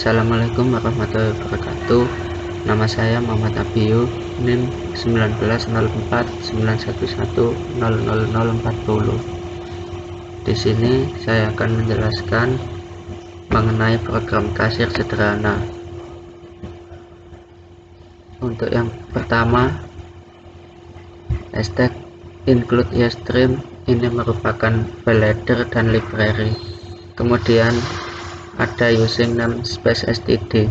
Assalamualaikum warahmatullahi wabarakatuh. Nama saya Muhammad Abiyu, NIM 19049111000040. Di sini saya akan menjelaskan mengenai program kasir sederhana. Untuk yang pertama, hashtag include Ustream ini merupakan file header dan library. Kemudian ada using namespace std.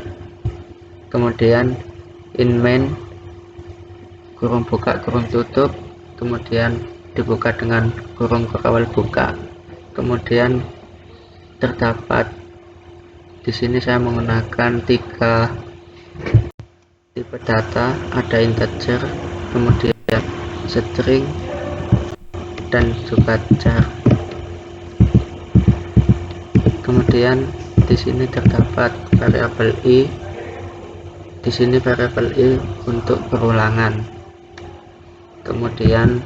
Kemudian in main kurung buka kurung tutup, kemudian dibuka dengan kurung awal buka. Kemudian terdapat di sini saya menggunakan 3 tipe data, ada integer, kemudian string, dan juga char. Kemudian di sini terdapat variabel i. Di sini variabel i untuk perulangan. Kemudian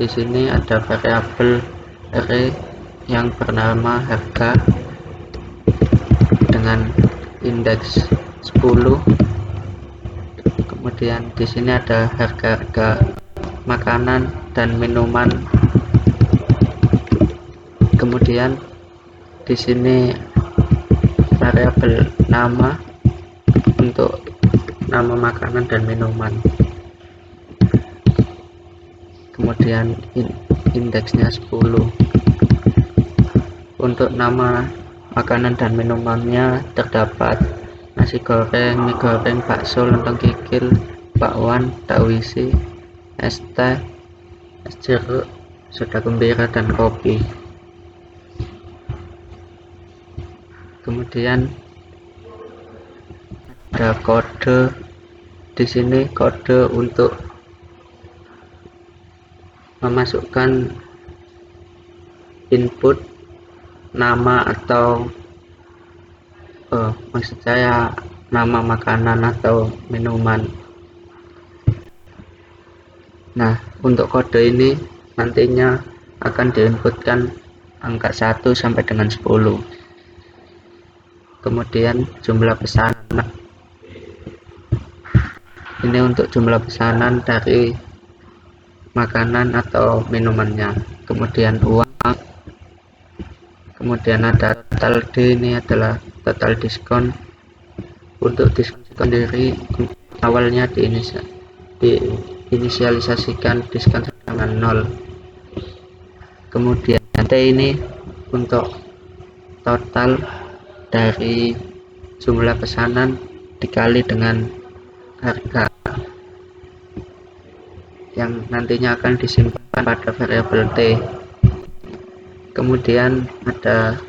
di sini ada variabel array yang bernama harga dengan indeks 10. Kemudian di sini ada harga-harga makanan dan minuman. Kemudian di sini variabel nama untuk nama makanan dan minuman. Kemudian indeksnya 10. Untuk nama makanan dan minumannya terdapat nasi goreng, mie goreng, bakso, lontong kikil, bakwan, dakwisi, es teh, es jeruk, soda gembira, dan kopi. Kemudian ada kode. Di sini kode untuk memasukkan input nama atau maksud saya nama makanan atau minuman. Nah, untuk kode ini nantinya akan diinputkan angka 1 sampai dengan 10. Kemudian jumlah pesanan. Ini untuk jumlah pesanan dari makanan atau minumannya. Kemudian uang. Kemudian ada total D, ini adalah total diskon. Untuk diskon sendiri awalnya diinisialisasikan diskon dengan 0. Kemudian T ini untuk total dari jumlah pesanan dikali dengan harga yang nantinya akan disimpan pada variabel T. Kemudian ada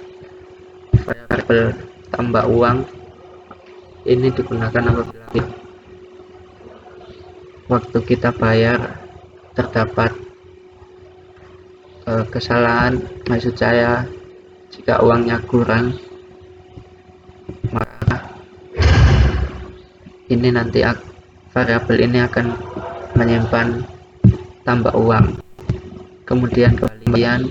variabel tambah uang. Ini digunakan apabila waktu kita bayar terdapat kesalahan, maksud saya jika uangnya kurang, maka ini nanti variabel ini akan menyimpan tambah uang. Kemudian kembalian,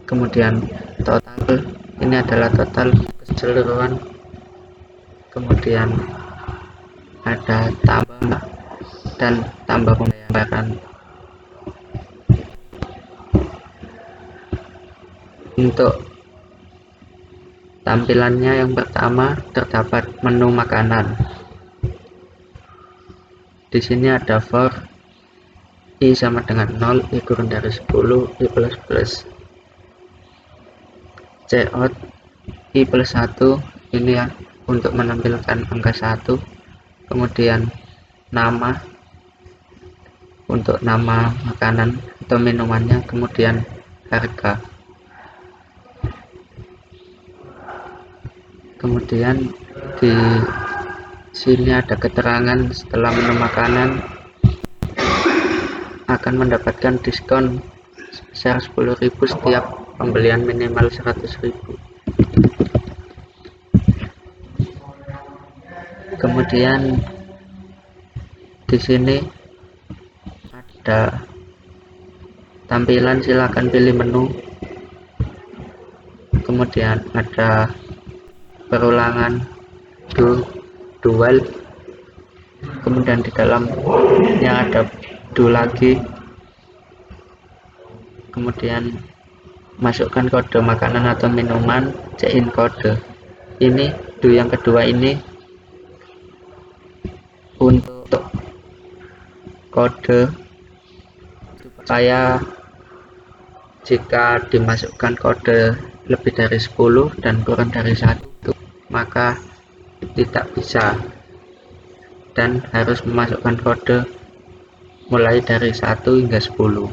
kemudian total, ini adalah total keseluruhan. Kemudian ada tambah dan tambah pembayaran. Untuk tampilannya yang pertama terdapat menu makanan. Di sini ada for i sama dengan 0, i kurang dari 10, i plus plus. Cout i plus 1, ini ya untuk menampilkan angka 1. Kemudian nama untuk nama makanan atau minumannya. Kemudian harga. Kemudian di sini ada keterangan setelah menu makanan akan mendapatkan diskon sebesar 10.000 setiap pembelian minimal 100.000. Kemudian di sini ada tampilan silakan pilih menu. Kemudian ada perulangan dual, kemudian di dalamnya ada do lagi, kemudian masukkan kode makanan atau minuman, check in kode. Ini do yang kedua ini untuk kode supaya jika dimasukkan kode lebih dari 10 dan kurang dari 1 maka tidak bisa, dan harus memasukkan kode mulai dari 1 hingga 10.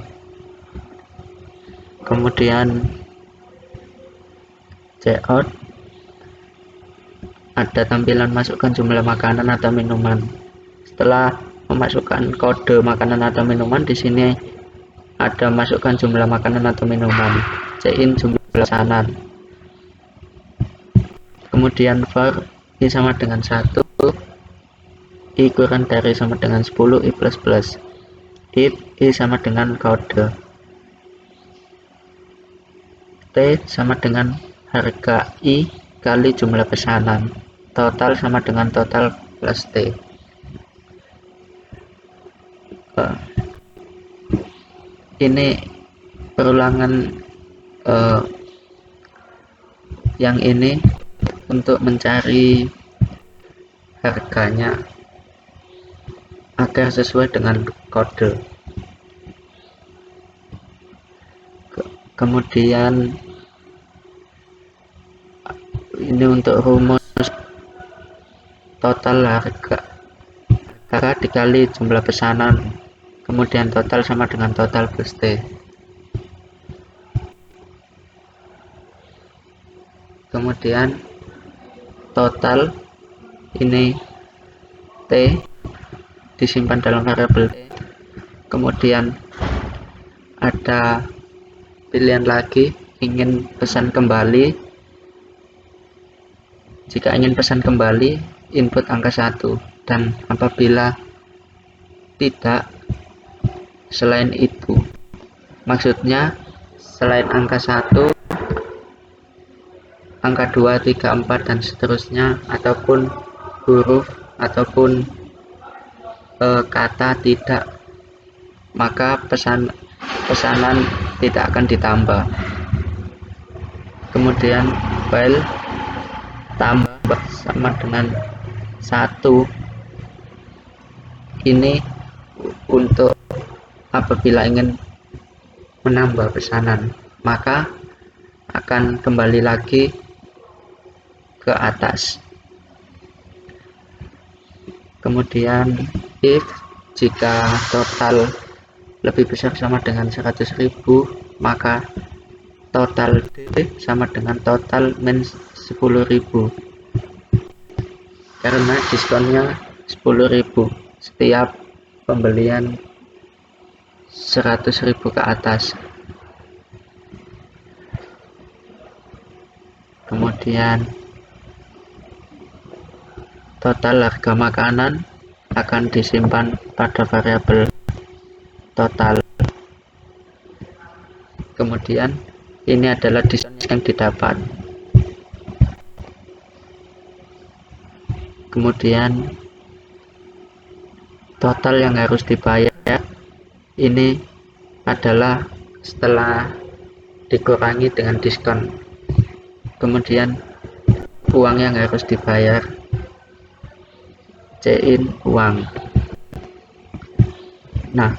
Kemudian checkout, ada tampilan masukkan jumlah makanan atau minuman. Setelah memasukkan kode makanan atau minuman, di sini ada masukkan jumlah makanan atau minuman, check in jumlah pesanan. Kemudian for i sama dengan 1, i kurang dari sama dengan 10, i plus plus. If i sama dengan kode, t sama dengan harga i kali jumlah pesanan, total sama dengan total plus t. Ini perulangan yang ini untuk mencari harganya agar sesuai dengan kode. Kemudian ini untuk rumus total harga dikali jumlah pesanan, kemudian total sama dengan total plus T. Kemudian total ini T disimpan dalam variabel T. Kemudian ada pilihan lagi, ingin pesan kembali. Jika ingin pesan kembali, input angka 1, dan apabila tidak, selain itu, maksudnya selain angka 1, angka 2, 3, 4 dan seterusnya, ataupun huruf ataupun kata tidak, maka pesanan tidak akan ditambah. Kemudian file tambah sama dengan 1, ini untuk apabila ingin menambah pesanan, maka akan kembali lagi ke atas. Kemudian if jika total lebih besar sama dengan 100.000, maka total D sama dengan total min 10.000, karena diskonnya 10.000 setiap pembelian 100.000 ke atas. Kemudian total harga makanan akan disimpan pada variabel total. Kemudian ini adalah diskon yang didapat. Kemudian total yang harus dibayar ini adalah setelah dikurangi dengan diskon. Kemudian uang yang harus dibayar, C-in uang. Nah,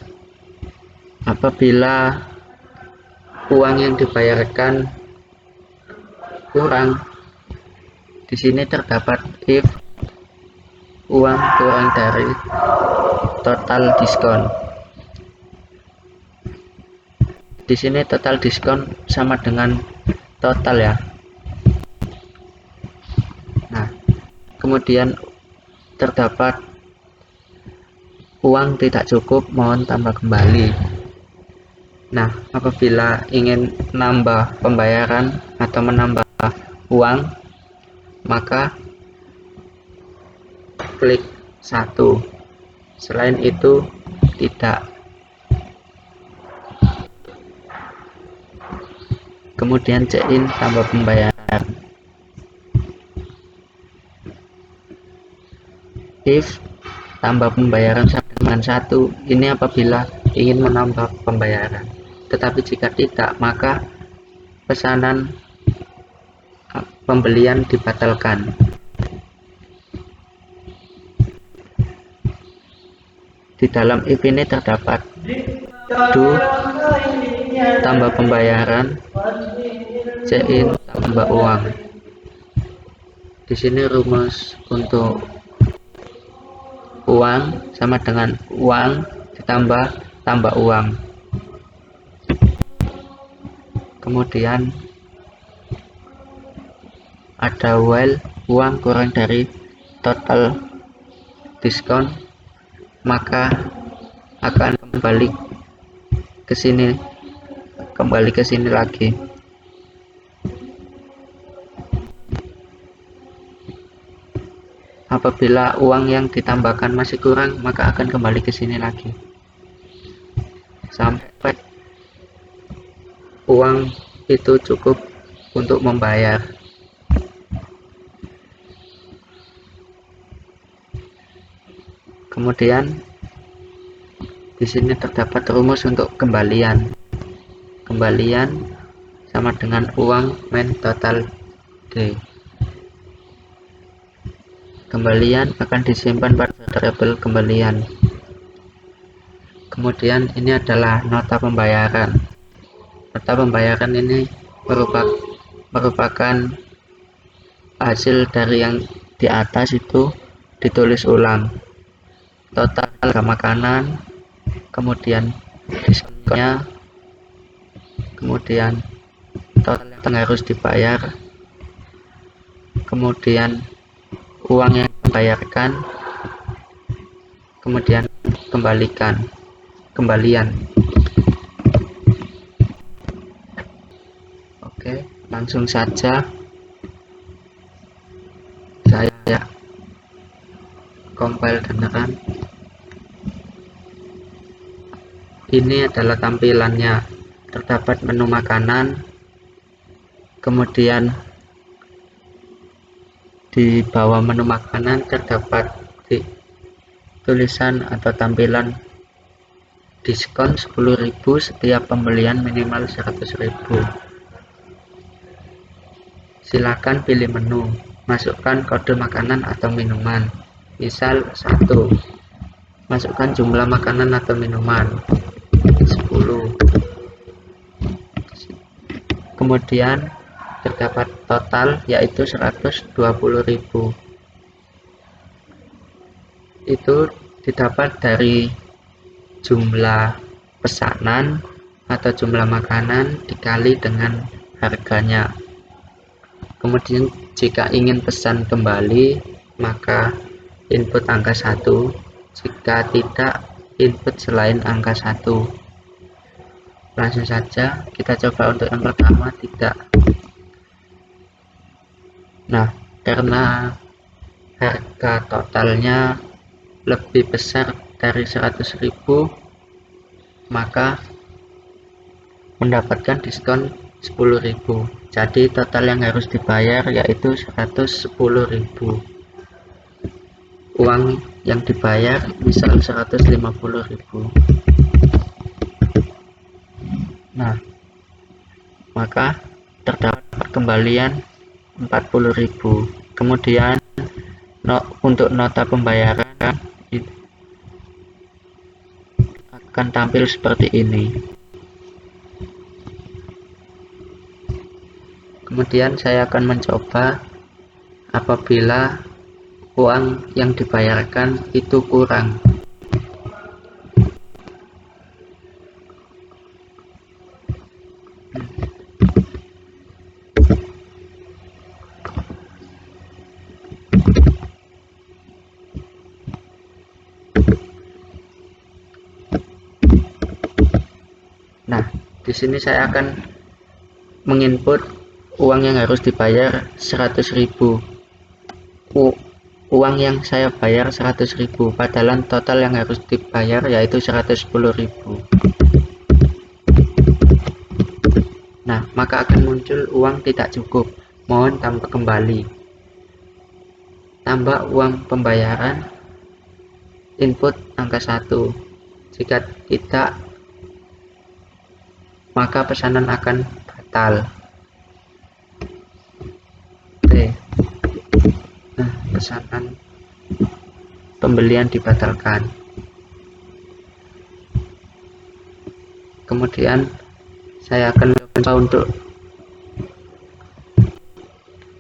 apabila uang yang dibayarkan kurang, di sini terdapat if uang kurang dari total diskon. Di sini total diskon sama dengan total ya. Nah, kemudian terdapat uang tidak cukup, mohon tambah kembali. Nah, apabila ingin menambah pembayaran atau menambah uang, maka klik 1. Selain itu tidak. Kemudian check in tambah pembayaran. if tambah pembayaran sama dengan 1, ini apabila ingin menambah pembayaran. Tetapi jika tidak, maka pesanan pembelian dibatalkan. Di dalam if ini terdapat do tambah pembayaran, in tambah uang. Di sini rumus untuk uang sama dengan uang ditambah tambah uang. Kemudian ada while uang kurang dari total diskon, maka akan kembali ke sini lagi. Apabila uang yang ditambahkan masih kurang, maka akan kembali ke sini lagi sampai uang itu cukup untuk membayar. Kemudian di sini terdapat rumus untuk kembalian. Kembalian sama dengan uang min total D. Kembalian akan disimpan pada variabel kembalian. Kemudian ini adalah nota pembayaran. Nota pembayaran ini merupakan hasil dari yang di atas itu ditulis ulang. Total harga makanan, kemudian diskonnya, kemudian total yang harus dibayar, kemudian uang yang dibayarkan, kemudian kembalian. Oke, langsung saja saya compile dan run. Ini adalah tampilannya. Terdapat menu makanan, kemudian di bawah menu makanan terdapat tulisan atau tampilan diskon 10.000 setiap pembelian minimal 100.000. Silakan pilih menu, masukkan kode makanan atau minuman, misal 1, masukkan jumlah makanan atau minuman 10. Kemudian terdapat total yaitu 120.000. Itu didapat dari jumlah pesanan atau jumlah makanan dikali dengan harganya. Kemudian jika ingin pesan kembali, maka input angka 1, jika tidak input selain angka 1. Langsung saja kita coba untuk yang pertama, tidak. Nah, karena harga totalnya lebih besar dari 100.000, maka mendapatkan diskon 10.000. Jadi total yang harus dibayar yaitu 110.000. Uang yang dibayar misal 150.000. Nah, maka terdapat kembalian 40.000. Kemudian untuk nota pembayaran akan tampil seperti ini. Kemudian saya akan mencoba apabila uang yang dibayarkan itu kurang. Nah, di sini saya akan menginput uang yang harus dibayar 100.000. Uang yang saya bayar 100.000, padahal total yang harus dibayar yaitu 110.000. Nah, maka akan muncul uang tidak cukup, mohon tambah kembali. Tambah uang pembayaran input angka 1. Jika tidak, maka pesanan akan batal. Oke. Nah, pesanan pembelian dibatalkan. Kemudian saya akan mencoba untuk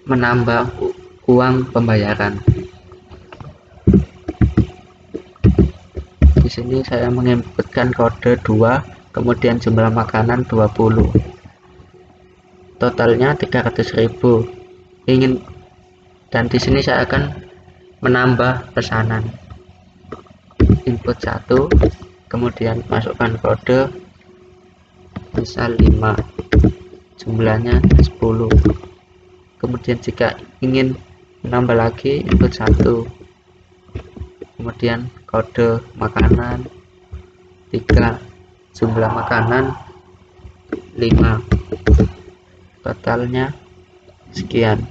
menambah uang pembayaran. Di sini saya menginputkan kode 2, kemudian jumlah makanan 20. Totalnya 300.000. Dan di sini saya akan menambah pesanan. Input 1, kemudian masukkan kode, misal 5, jumlahnya 10. Kemudian jika ingin menambah lagi, input 1, kemudian kode makanan 3, jumlah makanan 5, totalnya sekian.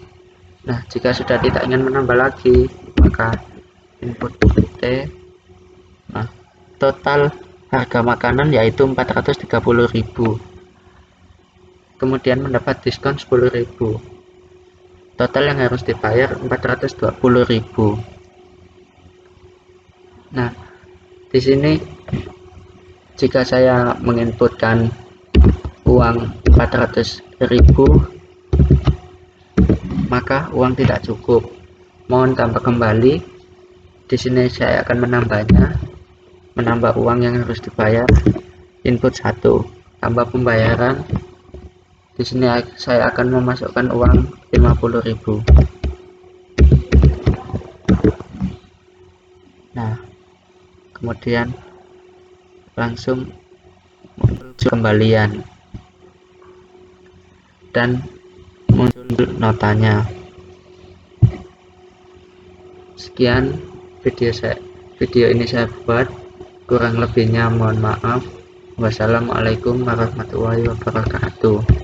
Nah, jika sudah tidak ingin menambah lagi, maka input T. Nah, total harga makanan yaitu 430.000, kemudian mendapat diskon 10.000. Total yang harus dibayar 420.000. Nah, di sini jika saya menginputkan uang 400.000, maka uang tidak cukup. Mohon tambah kembali. Di sini saya akan menambah uang yang harus dibayar. Input 1, tambah pembayaran. Di sini saya akan memasukkan uang 50.000. Nah, kemudian langsung muncul kembalian dan muncul notanya. Sekian video ini saya buat, kurang lebihnya mohon maaf. Wassalamualaikum warahmatullahi wabarakatuh.